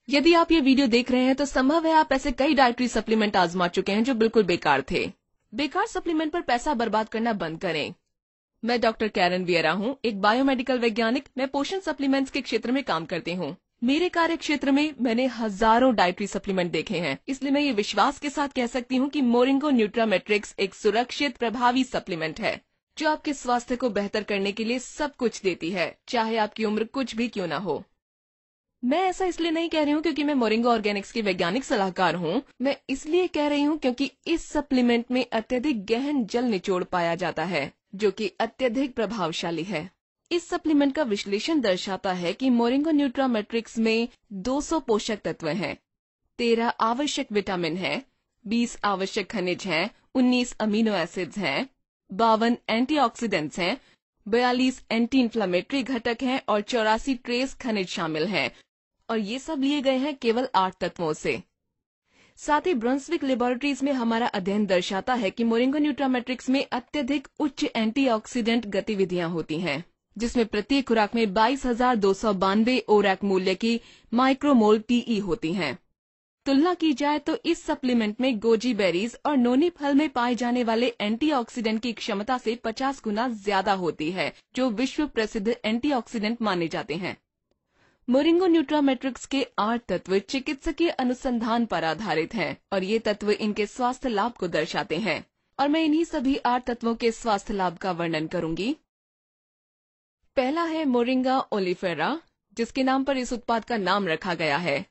यदि आप ये वीडियो देख रहे हैं तो संभव है आप ऐसे कई डाइटरी सप्लीमेंट आजमा चुके हैं जो बिल्कुल बेकार थे। बेकार सप्लीमेंट पर पैसा बर्बाद करना बंद करें। मैं डॉक्टर कैरन वियरा हूँ, एक बायोमेडिकल वैज्ञानिक। मैं पोषण सप्लीमेंट्स के क्षेत्र में काम करती हूँ। मेरे कार्य क्षेत्र में मैंने हजारों डाइटरी सप्लीमेंट देखे हैं, इसलिए मैं ये विश्वास के साथ कह सकती हूँ कि मोरिंगो न्यूट्रामेट्रिक्स एक सुरक्षित प्रभावी सप्लीमेंट है जो आपके स्वास्थ्य को बेहतर करने के लिए सब कुछ देती है, चाहे आपकी उम्र कुछ भी क्यों ना हो। मैं ऐसा इसलिए नहीं कह रही हूँ क्योंकि मैं मोरिंगो ऑर्गेनिक्स की वैज्ञानिक सलाहकार हूँ। मैं इसलिए कह रही हूँ क्योंकि इस सप्लीमेंट में अत्यधिक गहन जल निचोड़ पाया जाता है जो कि अत्यधिक प्रभावशाली है। इस सप्लीमेंट का विश्लेषण दर्शाता है कि मोरिंगो न्यूट्रामेट्रिक्स में 200 पोषक तत्व हैं, 13 आवश्यक विटामिन हैं, 20 आवश्यक खनिज हैं, 19 अमीनो एसिड्स हैं, 52 एंटीऑक्सीडेंट्स हैं, 42 एंटी इन्फ्लेमेटरी घटक हैं और 84 ट्रेस खनिज शामिल हैं। और ये सब लिए गए हैं केवल 8 तत्वों से। साथ ही ब्रंसविक लेबोरेटरीज में हमारा अध्ययन दर्शाता है कि मोरिंगो न्यूट्रामेट्रिक्स में अत्यधिक उच्च एंटीऑक्सीडेंट गतिविधियां होती हैं, जिसमें प्रत्येक खुराक में 22,292 ओरैक मूल्य की माइक्रोमोल टीई होती हैं। तुलना की जाए तो इस सप्लीमेंट में गोजी बेरीज और नोनी फल में पाए जाने वाले एंटीऑक्सीडेंट की क्षमता से 50 गुना ज्यादा होती है, जो विश्व प्रसिद्ध एंटीऑक्सीडेंट माने जाते हैं। मोरिंगो न्यूट्रामेट्रिक्स के 8 तत्व चिकित्सकीय अनुसंधान पर आधारित हैं और ये तत्व इनके स्वास्थ्य लाभ को दर्शाते हैं, और मैं इन्हीं सभी 8 तत्वों के स्वास्थ्य लाभ का वर्णन करूंगी। पहला है मोरिंगा ओलिफेरा, जिसके नाम पर इस उत्पाद का नाम रखा गया है।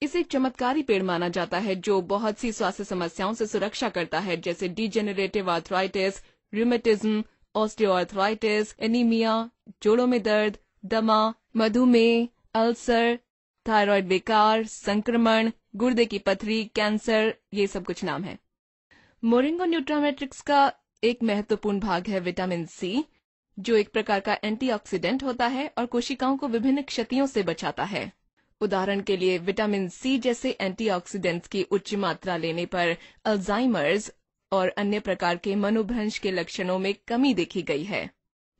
इसे एक चमत्कारी पेड़ माना जाता है जो बहुत सी स्वास्थ्य समस्याओं से सुरक्षा करता है, जैसे degenerative arthritis, rheumatism, osteoarthritis, anaemia, जोड़ों में दर्द, दमा, मधुमेह, अल्सर, थायराइड विकार, संक्रमण, गुर्दे की पथरी, कैंसर, ये सब कुछ नाम है। मोरिंगो न्यूट्रामेट्रिक्स का एक महत्वपूर्ण भाग है विटामिन सी, जो एक प्रकार का एंटीऑक्सीडेंट होता है और कोशिकाओं को विभिन्न क्षतियों से बचाता है। उदाहरण के लिए विटामिन सी जैसे एंटीऑक्सीडेंट्स की उच्च मात्रा लेने पर अल्जाइमर्स और अन्य प्रकार के मनोभ्रंश के लक्षणों में कमी देखी गई है।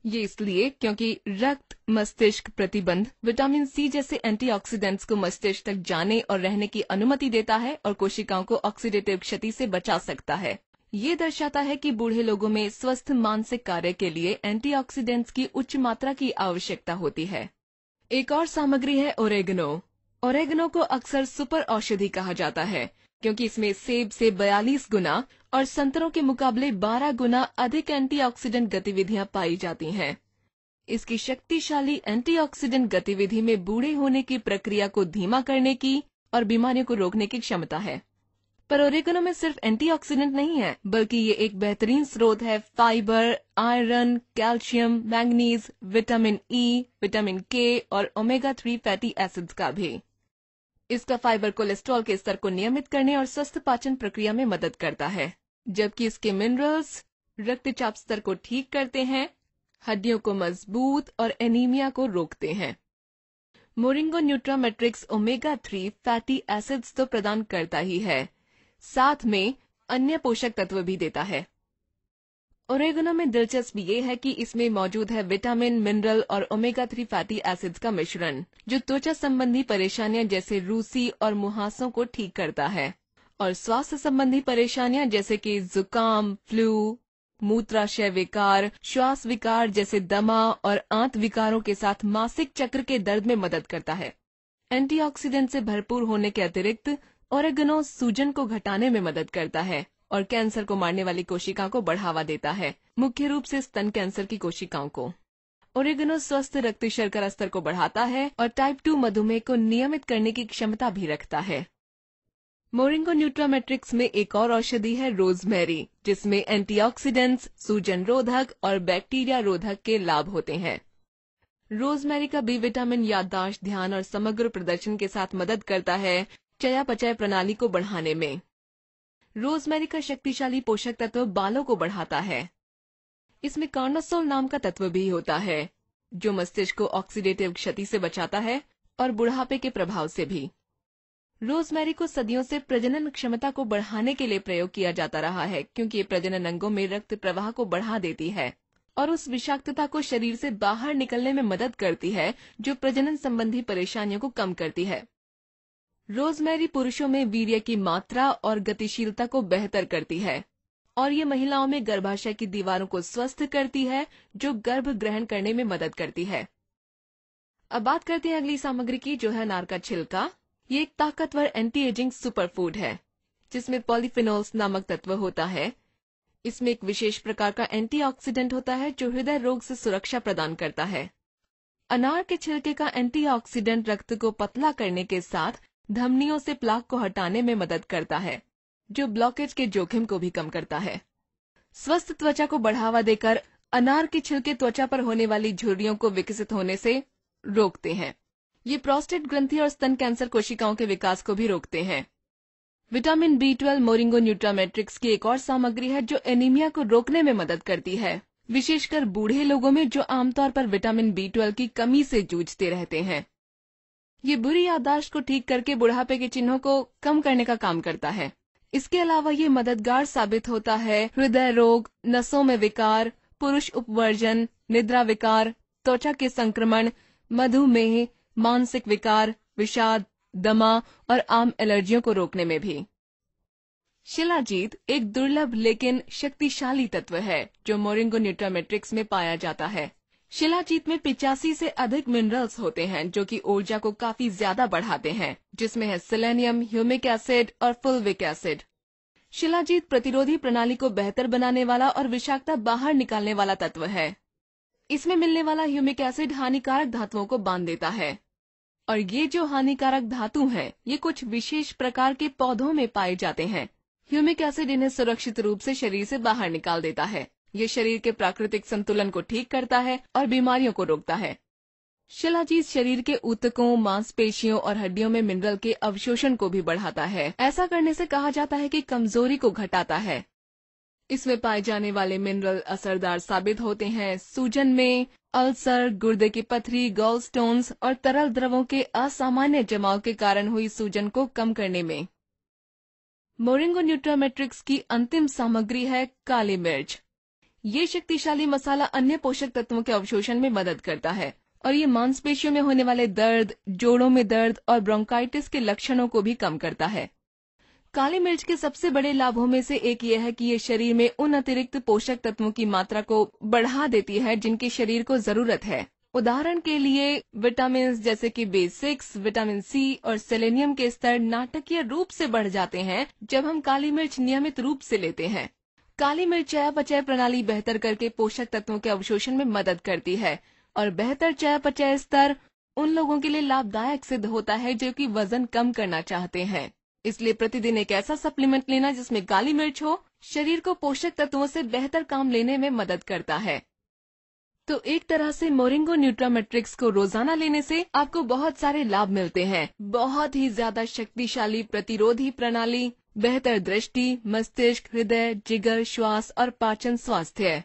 ये इसलिए क्योंकि रक्त मस्तिष्क प्रतिबंध विटामिन सी जैसे एंटीऑक्सीडेंट्स को मस्तिष्क तक जाने और रहने की अनुमति देता है और कोशिकाओं को ऑक्सीडेटिव क्षति से बचा सकता है। ये दर्शाता है कि बूढ़े लोगों में स्वस्थ मानसिक कार्य के लिए एंटीऑक्सीडेंट्स की उच्च मात्रा की आवश्यकता होती है। एक और सामग्री है ओरेगनो। ओरेगनो को अक्सर सुपर औषधि कहा जाता है क्योंकि इसमें सेब से 42 गुना और संतरों के मुकाबले 12 गुना अधिक एंटीऑक्सीडेंट गतिविधियां पाई जाती हैं। इसकी शक्तिशाली एंटीऑक्सीडेंट गतिविधि में बूढ़े होने की प्रक्रिया को धीमा करने की और बीमारियों को रोकने की क्षमता है। पर ओरेगनो में सिर्फ एंटीऑक्सीडेंट नहीं है, बल्कि ये एक बेहतरीन स्रोत है fibre, iron, calcium, manganese, vitamin E, vitamin के और ओमेगा 3 फैटी एसिड्स का भी। इसका फाइबर कोलेस्ट्रॉल के स्तर को नियमित करने और स्वस्थ पाचन प्रक्रिया में मदद करता है, जबकि इसके मिनरल्स रक्तचाप स्तर को ठीक करते हैं, हड्डियों को मजबूत और एनीमिया को रोकते हैं। मोरिंगो न्यूट्रामेट्रिक्स ओमेगा 3 फैटी एसिड्स तो प्रदान करता ही है, साथ में अन्य पोषक तत्व भी देता है। ओरेगनो में दिलचस्प ये है कि इसमें मौजूद है विटामिन, मिनरल और ओमेगा 3 फैटी एसिड्स का मिश्रण, जो त्वचा संबंधी परेशानियां जैसे रूसी और मुहासों को ठीक करता है और स्वास्थ्य संबंधी परेशानियां जैसे कि जुकाम, फ्लू, मूत्राशय विकार, श्वास विकार जैसे दमा और आंत विकारों के साथ मासिक चक्र के दर्द में मदद करता है। एंटीऑक्सीडेंट से भरपूर होने के अतिरिक्त ओरेगनो सूजन को घटाने में मदद करता है और कैंसर को मारने वाली कोशिकाओं को बढ़ावा देता है, मुख्य रूप से स्तन कैंसर की कोशिकाओं को। ओरेगनो स्वस्थ रक्त शर्करा स्तर को बढ़ाता है और टाइप 2 मधुमेह को नियमित करने की क्षमता भी रखता है। मोरिंगो न्यूट्रामेट्रिक्स में एक और औषधि है रोजमेरी, जिसमें एंटीऑक्सीडेंट्स, सूजन रोधक और बैक्टीरिया रोधक के लाभ होते हैं। रोजमेरी का बी विटामिन याददाश्त, ध्यान और समग्र प्रदर्शन के साथ मदद करता है चयापचय प्रणाली को बढ़ाने में। रोजमेरी का शक्तिशाली पोषक तत्व बालों को बढ़ाता है। इसमें कार्नोसोल नाम का तत्व भी होता है, जो मस्तिष्क को ऑक्सीडेटिव क्षति से बचाता है और बुढ़ापे के प्रभाव से भी। रोजमेरी को सदियों से प्रजनन क्षमता को बढ़ाने के लिए प्रयोग किया जाता रहा है, क्योंकि ये प्रजनन अंगों में रक्त प्रवाह को बढ़ा देती है और उस विषाक्तता को शरीर से बाहर निकलने में मदद करती है, जो प्रजनन संबंधी परेशानियों को कम करती है। रोजमेरी पुरुषों में वीर्य की मात्रा और गतिशीलता को बेहतर करती है और ये महिलाओं में गर्भाशय की दीवारों को स्वस्थ करती है, जो गर्भ ग्रहण करने में मदद करती है। अब बात करते हैं अगली सामग्री की, जो है अनार का छिलका। ये एक ताकतवर एंटी एजिंग सुपरफूड है जिसमें पॉलीफिनोल्स नामक तत्व होता है। इसमें एक विशेष प्रकार का एंटीऑक्सीडेंट होता है जो हृदय रोग से सुरक्षा प्रदान करता है। अनार के छिलके का एंटीऑक्सीडेंट रक्त को पतला करने के साथ धमनियों से प्लाक को हटाने में मदद करता है, जो ब्लॉकेज के जोखिम को भी कम करता है। स्वस्थ त्वचा को बढ़ावा देकर अनार के छिलके त्वचा पर होने वाली झुर्रियों को विकसित होने से रोकते हैं। ये प्रोस्टेट ग्रंथि और स्तन कैंसर कोशिकाओं के विकास को भी रोकते हैं। विटामिन B12 मोरिंगो न्यूट्रामेट्रिक्स की एक और सामग्री है जो एनीमिया को रोकने में मदद करती है, विशेषकर बूढ़े लोगों में जो आमतौर पर विटामिन B12 की कमी से जूझते रहते हैं। ये बुरी याददाश्त को ठीक करके बुढ़ापे के चिन्हों को कम करने का काम करता है। इसके अलावा ये मददगार साबित होता है हृदय रोग, नसों में विकार, पुरुष उपवर्जन, निद्रा विकार, त्वचा के संक्रमण, मधुमेह, मानसिक विकार, विषाद, दमा और आम एलर्जियों को रोकने में भी। शिलाजीत एक दुर्लभ लेकिन शक्तिशाली तत्व है जो मोरिंगो न्यूट्रामेट्रिक्स में पाया जाता है। शिलाजीत में 85 से अधिक मिनरल्स होते हैं जो कि ऊर्जा को काफी ज्यादा बढ़ाते हैं, जिसमें है सेलेनियम, ह्यूमिक एसिड और फुल्विक एसिड। शिलाजीत प्रतिरोधी प्रणाली को बेहतर बनाने वाला और विषाक्तता बाहर निकालने वाला तत्व है। इसमें मिलने वाला ह्यूमिक एसिड हानिकारक धातुओं को बांध देता है और ये जो हानिकारक धातु हैं, ये कुछ विशेष प्रकार के पौधों में पाए जाते हैं। ह्यूमिक एसिड इन्हें सुरक्षित रूप से शरीर से बाहर निकाल देता है। ये शरीर के प्राकृतिक संतुलन को ठीक करता है और बीमारियों को रोकता है। शिलाजीत शरीर के ऊतकों, मांसपेशियों और हड्डियों में मिनरल के अवशोषण को भी बढ़ाता है। ऐसा करने से कहा जाता है कि कमजोरी को घटाता है। इसमें पाए जाने वाले मिनरल असरदार साबित होते हैं सूजन में, अल्सर, गुर्दे की पथरी, गॉल स्टोन्स और तरल द्रवों के असामान्य जमाव के कारण हुई सूजन को कम करने में। मोरिंगो न्यूट्रामेट्रिक्स की अंतिम सामग्री है काली मिर्च। ये शक्तिशाली मसाला अन्य पोषक तत्वों के अवशोषण में मदद करता है और ये मांसपेशियों में होने वाले दर्द, जोड़ों में दर्द और ब्रोंकाइटिस के लक्षणों को भी कम करता है। काली मिर्च के सबसे बड़े लाभों में से एक यह है कि ये शरीर में उन अतिरिक्त पोषक तत्वों की मात्रा को बढ़ा देती है जिनकी शरीर को जरूरत है। उदाहरण के लिए विटामिन जैसे कि B6, विटामिन C और सेलेनियम के स्तर नाटकीय रूप से बढ़ जाते हैं जब हम काली मिर्च नियमित रूप से लेते हैं। काली मिर्च चयापचय प्रणाली बेहतर करके पोषक तत्वों के अवशोषण में मदद करती है और बेहतर चयापचय स्तर उन लोगों के लिए लाभदायक सिद्ध होता है जो कि वजन कम करना चाहते हैं। इसलिए प्रतिदिन एक ऐसा सप्लीमेंट लेना जिसमें काली मिर्च हो, शरीर को पोषक तत्वों से बेहतर काम लेने में मदद करता है। तो एक तरह से मोरिंगो न्यूट्रामेट्रिक्स को रोजाना लेने से आपको बहुत सारे लाभ मिलते हैं। बहुत ही ज्यादा शक्तिशाली प्रतिरोधी प्रणाली, बेहतर दृष्टि, मस्तिष्क, हृदय, जिगर, श्वास और पाचन स्वास्थ्य,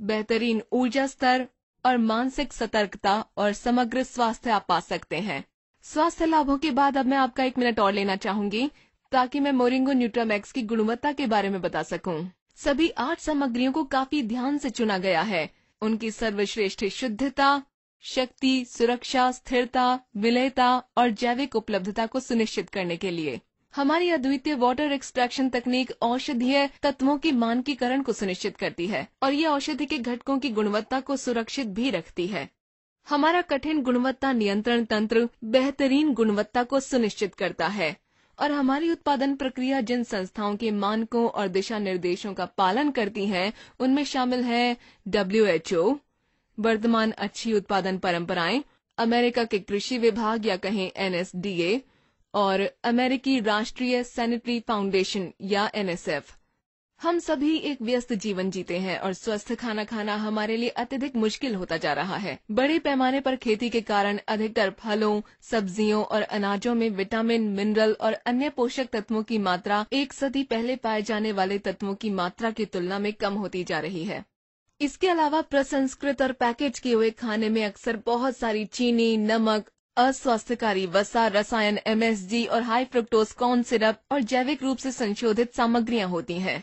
बेहतरीन ऊर्जा स्तर और मानसिक सतर्कता और समग्र स्वास्थ्य आप पा सकते हैं। स्वास्थ्य लाभों के बाद अब मैं आपका 1 मिनट और लेना चाहूंगी ताकि मैं मोरिंगो न्यूट्रामैक्स की गुणवत्ता के बारे में बता सकूं। सभी 8 सामग्रियों को काफी ध्यान से चुना गया है। उनकी सर्वश्रेष्ठ शुद्धता, शक्ति, सुरक्षा, स्थिरता, विलयता और जैविक उपलब्धता को सुनिश्चित करने के लिए हमारी अद्वितीय वाटर एक्सट्रैक्शन तकनीक औषधीय तत्वों की मानकीकरण को सुनिश्चित करती है और ये औषधि के घटकों की गुणवत्ता को सुरक्षित भी रखती है। हमारा कठिन गुणवत्ता नियंत्रण तंत्र बेहतरीन गुणवत्ता को सुनिश्चित करता है और हमारी उत्पादन प्रक्रिया जिन संस्थाओं के मानकों और दिशा निर्देशों का पालन करती है उनमें शामिल है WHO, वर्तमान अच्छी उत्पादन परंपराएं, अमेरिका के कृषि विभाग या कहें NSDA और अमेरिकी राष्ट्रीय सैनिटरी फाउंडेशन या NSF। हम सभी एक व्यस्त जीवन जीते हैं और स्वस्थ खाना खाना हमारे लिए अत्यधिक मुश्किल होता जा रहा है। बड़े पैमाने पर खेती के कारण अधिकतर फलों, सब्जियों और अनाजों में विटामिन, मिनरल और अन्य पोषक तत्वों की मात्रा 1 सदी पहले पाए जाने वाले तत्वों की मात्रा की तुलना में कम होती जा रही है। इसके अलावा प्रसंस्कृत और पैकेज किए हुए खाने में अक्सर बहुत सारी चीनी, नमक, अस्वास्थ्यकारी वसा, रसायन, MSG और हाई फ्रुक्टोज कॉर्न सिरप और जैविक रूप से संशोधित सामग्रियां होती हैं।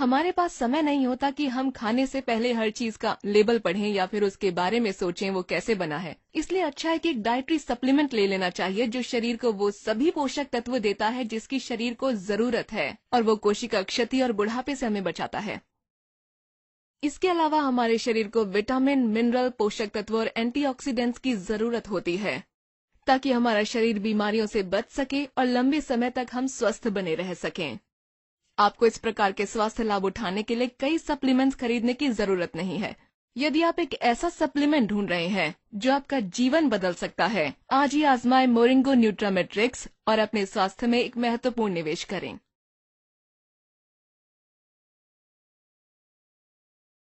हमारे पास समय नहीं होता कि हम खाने से पहले हर चीज का लेबल पढ़ें या फिर उसके बारे में सोचें वो कैसे बना है। इसलिए अच्छा है कि एक डाइटरी सप्लीमेंट ले लेना चाहिए जो शरीर को वो सभी पोषक तत्व देता है जिसकी शरीर को जरूरत है, और वो कोशिका क्षति और बुढ़ापे से हमें बचाता है। इसके अलावा हमारे शरीर को विटामिन, मिनरल, पोषक तत्व और एंटीऑक्सीडेंट्स की जरूरत होती है ताकि हमारा शरीर बीमारियों से बच सके और लंबे समय तक हम स्वस्थ बने रह सकें। आपको इस प्रकार के स्वास्थ्य लाभ उठाने के लिए कई सप्लीमेंट्स खरीदने की जरूरत नहीं है। यदि आप एक ऐसा सप्लीमेंट ढूंढ रहे हैं जो आपका जीवन बदल सकता है, आज ही आजमाएं मोरिंगो न्यूट्रामेट्रिक्स और अपने स्वास्थ्य में एक महत्वपूर्ण निवेश करें।